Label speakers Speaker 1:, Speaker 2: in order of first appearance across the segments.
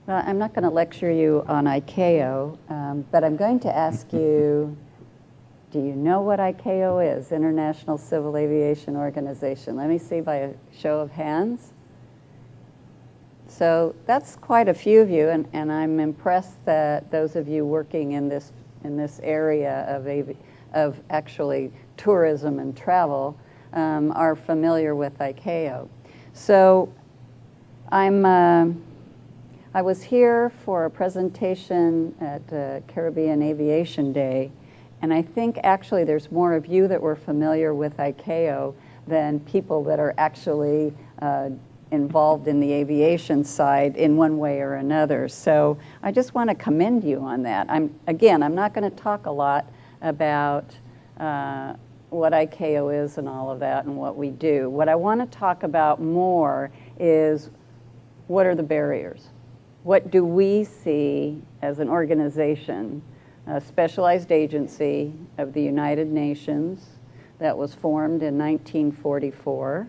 Speaker 1: Well, I'm not going to lecture you on ICAO, but I'm going to ask you, do you know what ICAO is, International Civil Aviation Organization? Let me see by a show of hands. So that's quite a few of you, and I'm impressed that those of you working in this area of actually tourism and travel are familiar with ICAO. So I was here for a presentation at Caribbean Aviation Day, and I think actually there's more of you that were familiar with ICAO than people that are actually involved in the aviation side in one way or another. So I just want to commend you on that. I'm not going to talk a lot about what ICAO is and all of that and what we do. What I want to talk about more is what are the barriers? What do we see as an organization, a specialized agency of the United Nations that was formed in 1944?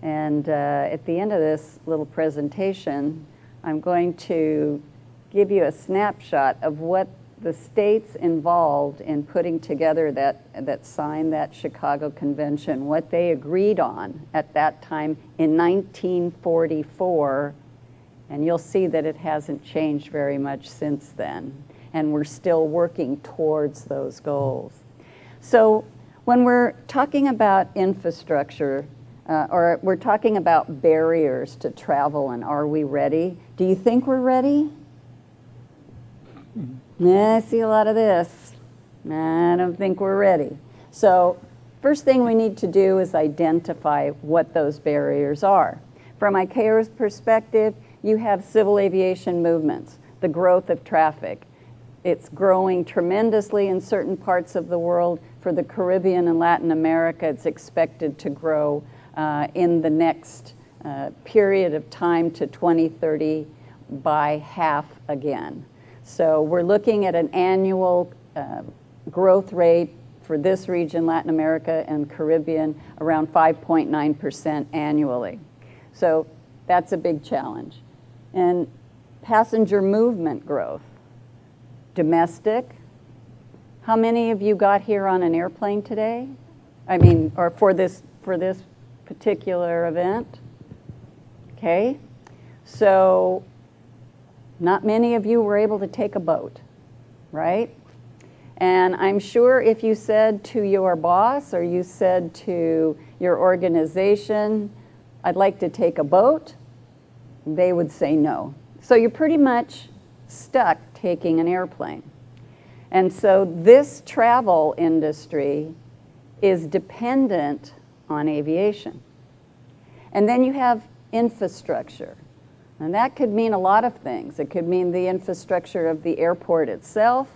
Speaker 1: And at the end of this little presentation, I'm going to give you a snapshot of what the states involved in putting together that signed that Chicago Convention, what they agreed on at that time in 1944. And you'll see that it hasn't changed very much since then. And we're still working towards those goals. So when we're talking about infrastructure, or we're talking about barriers to travel and are we ready? Do you think we're ready? I see a lot of this. I don't think we're ready. So first thing we need to do is identify what those barriers are. From ICAO's perspective, you have civil aviation movements, the growth of traffic. It's growing tremendously in certain parts of the world. For the Caribbean and Latin America, it's expected to grow in the next period of time to 2030 by half again. So we're looking at an annual growth rate for this region, Latin America and Caribbean, around 5.9% annually. So that's a big challenge. And passenger movement growth, domestic. How many of you got here on an airplane today? I mean, or for this particular event? Okay, so not many of you were able to take a boat, right? And I'm sure if you said to your boss or you said to your organization, I'd like to take a boat, they would say no. So you're pretty much stuck taking an airplane. And so this travel industry is dependent on aviation. And then you have infrastructure. And that could mean a lot of things. It could mean the infrastructure of the airport itself.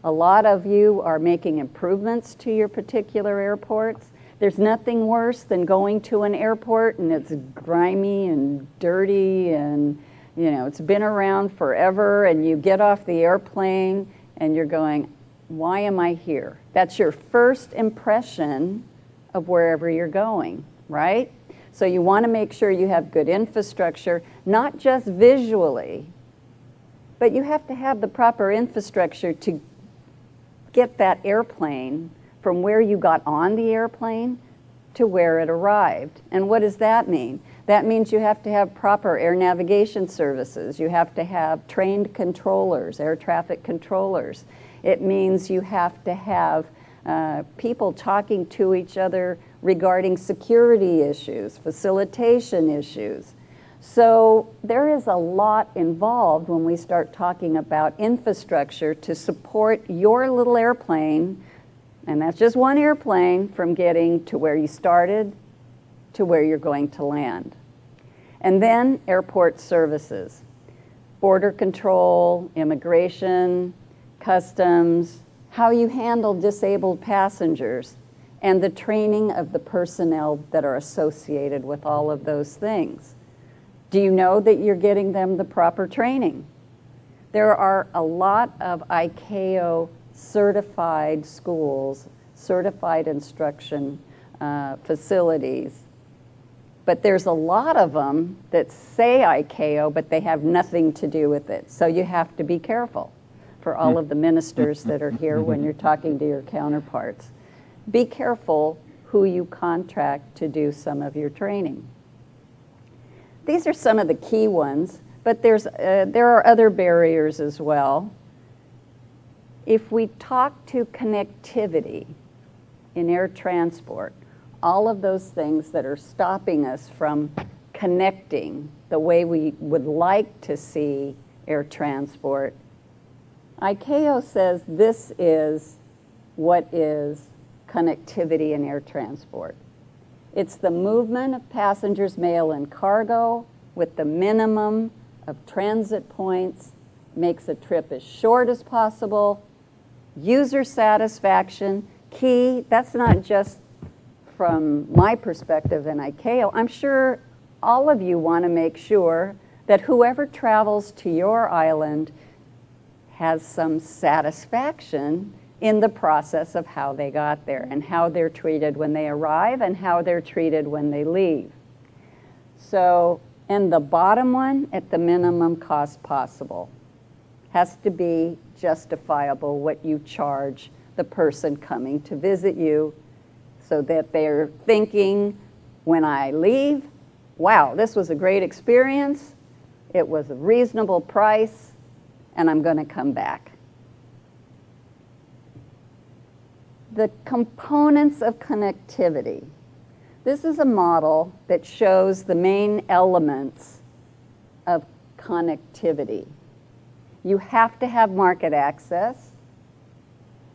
Speaker 1: A lot of you are making improvements to your particular airports. There's nothing worse than going to an airport and it's grimy and dirty and it's been around forever, and you get off the airplane and you're going, why am I here? That's your first impression of wherever you're going, right? So you want to make sure you have good infrastructure, not just visually, but you have to have the proper infrastructure to get that airplane from where you got on the airplane to where it arrived. And what does that mean? That means you have to have proper air navigation services. You have to have trained controllers, air traffic controllers. It means you have to have people talking to each other regarding security issues, facilitation issues. So there is a lot involved when we start talking about infrastructure to support your little airplane, and that's just one airplane, from getting to where you started to where you're going to land. And then airport services, border control, immigration, customs, how you handle disabled passengers, and the training of the personnel that are associated with all of those things. Do you know that you're getting them the proper training? There are a lot of ICAO certified schools, certified instruction facilities But there's a lot of them that say ICAO, but they have nothing to do with it. So you have to be careful for all of the ministers that are here when you're talking to your counterparts. Be careful who you contract to do some of your training. These are some of the key ones, but there are other barriers as well. If we talk to connectivity in air transport, all of those things that are stopping us from connecting the way we would like to see air transport, ICAO says this is what is connectivity in air transport. It's the movement of passengers, mail, and cargo with the minimum of transit points, makes a trip as short as possible, user satisfaction, key. That's not just from my perspective in ICAO. I'm sure all of you want to make sure that whoever travels to your island has some satisfaction in the process of how they got there and how they're treated when they arrive and how they're treated when they leave. So, and the bottom one, at the minimum cost possible, has to be justifiable what you charge the person coming to visit you, so that they're thinking, when I leave, wow, this was a great experience, it was a reasonable price, and I'm going to come back. The components of connectivity. This is a model that shows the main elements of connectivity. You have to have market access.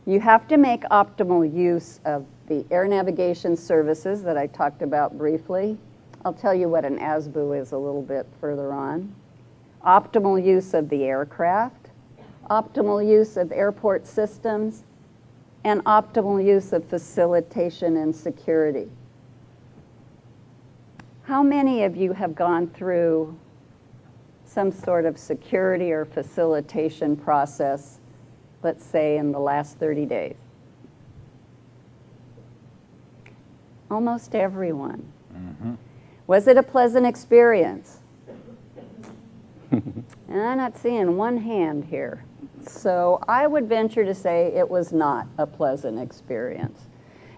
Speaker 1: You have to make optimal use of the air navigation services that I talked about briefly. I'll tell you what an ASBU is a little bit further on. Optimal use of the aircraft, optimal use of airport systems, and optimal use of facilitation and security. How many of you have gone through some sort of security or facilitation process, let's say in the last 30 days? Almost everyone. Mm-hmm. Was it a pleasant experience? And I'm not seeing one hand here. So I would venture to say it was not a pleasant experience.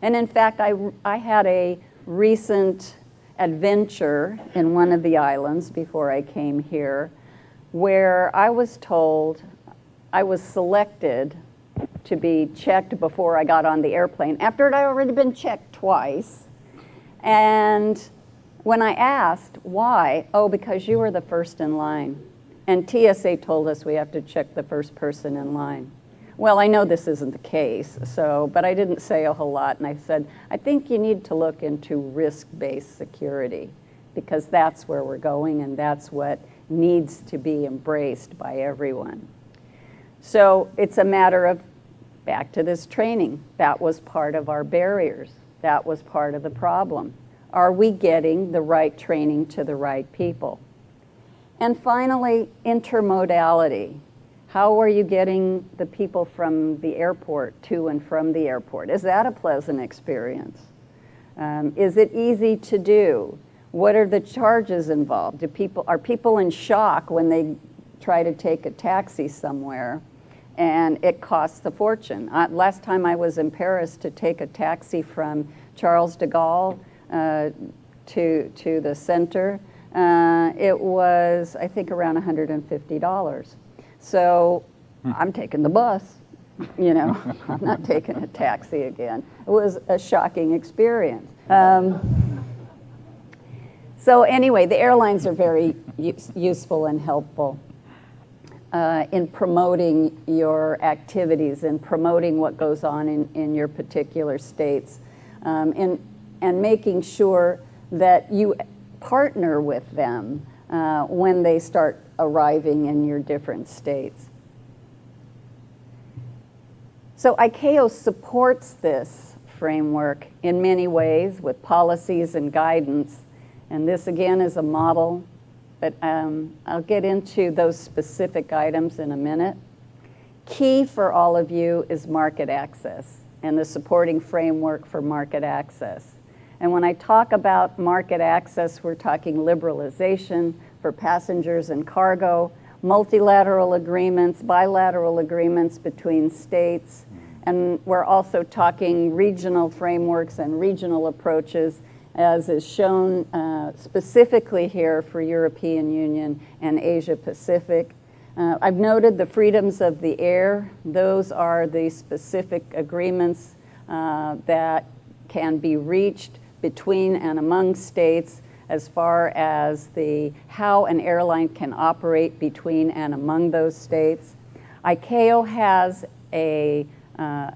Speaker 1: And in fact, I had a recent adventure in one of the islands before I came here, where I was told I was selected to be checked before I got on the airplane, after it had already been checked twice. And when I asked why, oh, because you were the first in line. And TSA told us we have to check the first person in line. Well, I know this isn't the case, but I didn't say a whole lot. And I said, I think you need to look into risk-based security, because that's where we're going and that's what needs to be embraced by everyone. So it's a matter of, back to this training, that was part of our barriers. That was part of the problem. Are we getting the right training to the right people? And finally, intermodality. How are you getting the people from the airport to and from the airport? Is that a pleasant experience? Is it easy to do? What are the charges involved? Are people in shock when they try to take a taxi somewhere and it costs a fortune? Last time I was in Paris to take a taxi from Charles de Gaulle to the center, it was, I think, around $150. So I'm taking the bus, you know, I'm not taking a taxi again. It was a shocking experience. So anyway, the airlines are very useful and helpful in promoting your activities and promoting what goes on in your particular states, and making sure that you partner with them when they start arriving in your different states. So ICAO supports this framework in many ways with policies and guidance. And this again is a model, but I'll get into those specific items in a minute. Key for all of you is market access and the supporting framework for market access. And when I talk about market access, we're talking liberalization for passengers and cargo, multilateral agreements, bilateral agreements between states, and we're also talking regional frameworks and regional approaches, as is shown specifically here for European Union and Asia Pacific. I've noted the freedoms of the air. Those are the specific agreements that can be reached between and among states as far as how an airline can operate between and among those states. ICAO has a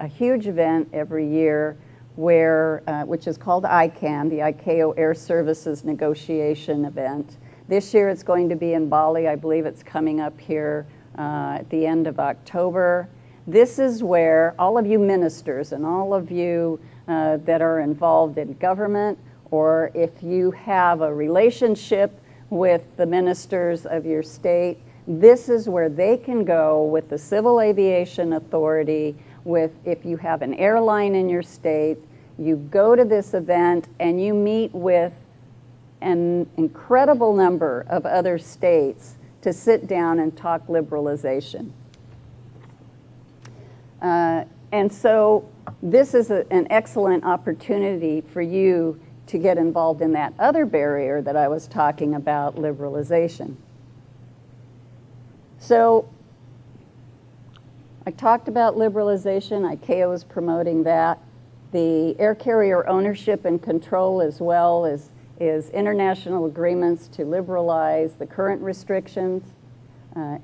Speaker 1: huge event every year which is called ICANN, the ICAO Air Services Negotiation Event. This year it's going to be in Bali. I believe it's coming up here at the end of October. This is where all of you ministers and all of you that are involved in government, or if you have a relationship with the ministers of your state, this is where they can go with the Civil Aviation Authority. If you have an airline in your state, you go to this event and you meet with an incredible number of other states to sit down and talk liberalization. And so this is an excellent opportunity for you to get involved in that other barrier that I was talking about, liberalization. So I talked about liberalization. ICAO is promoting that. The air carrier ownership and control, as well as international agreements to liberalize the current restrictions.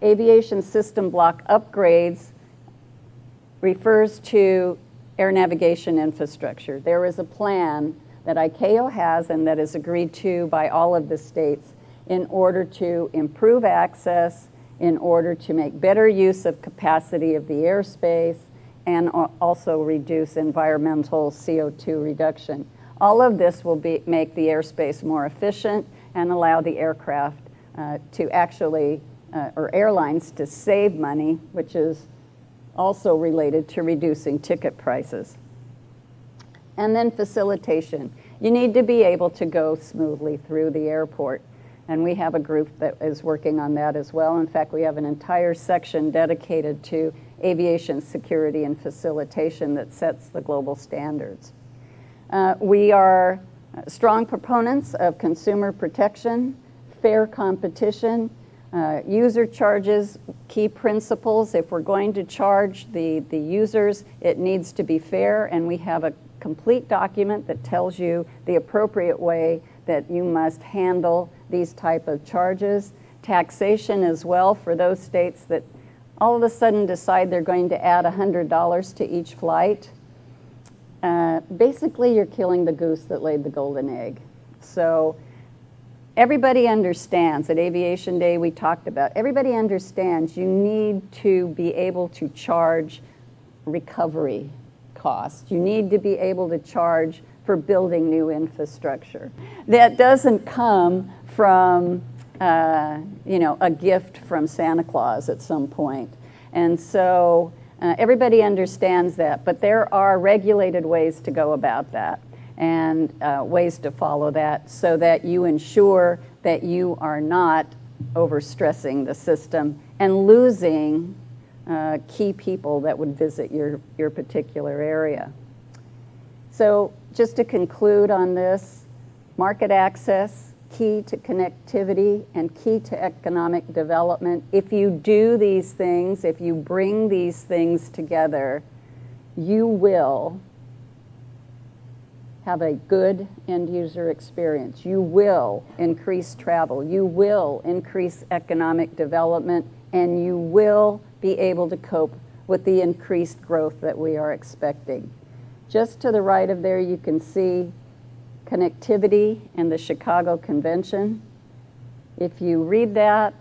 Speaker 1: Aviation System Block Upgrades refers to air navigation infrastructure. There is a plan that ICAO has and that is agreed to by all of the states in order to improve access, in order to make better use of capacity of the airspace, and also reduce environmental CO2 reduction. All of this will make the airspace more efficient and allow the aircraft to actually, or airlines to save money, which is also related to reducing ticket prices. And then facilitation. You need to be able to go smoothly through the airport. And we have a group that is working on that as well. In fact, we have an entire section dedicated to aviation security and facilitation that sets the global standards. We are strong proponents of consumer protection, fair competition, user charges, key principles. If we're going to charge the users, it needs to be fair, and we have a complete document that tells you the appropriate way that you must handle these type of charges. Taxation as well for those states that all of a sudden decide they're going to add $100 to each flight. Basically, you're killing the goose that laid the golden egg. So everybody understands, at Aviation Day we talked about, everybody understands you need to be able to charge recovery costs. You need to be able to charge for building new infrastructure. That doesn't come from a gift from Santa Claus at some point. And so everybody understands that, but there are regulated ways to go about that and ways to follow that so that you ensure that you are not overstressing the system and losing key people that would visit your particular area. So just to conclude on this, market access, key to connectivity and key to economic development. If you do these things, if you bring these things together, you will have a good end user experience. You will increase travel. You will increase economic development, and you will be able to cope with the increased growth that we are expecting. Just to the right of there, you can see connectivity and the Chicago Convention. If you read that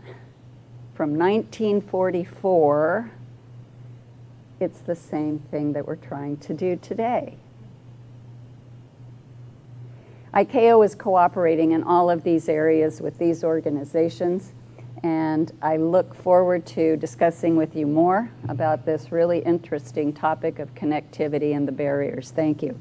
Speaker 1: from 1944, it's the same thing that we're trying to do today. ICAO is cooperating in all of these areas with these organizations, and I look forward to discussing with you more about this really interesting topic of connectivity and the barriers. Thank you.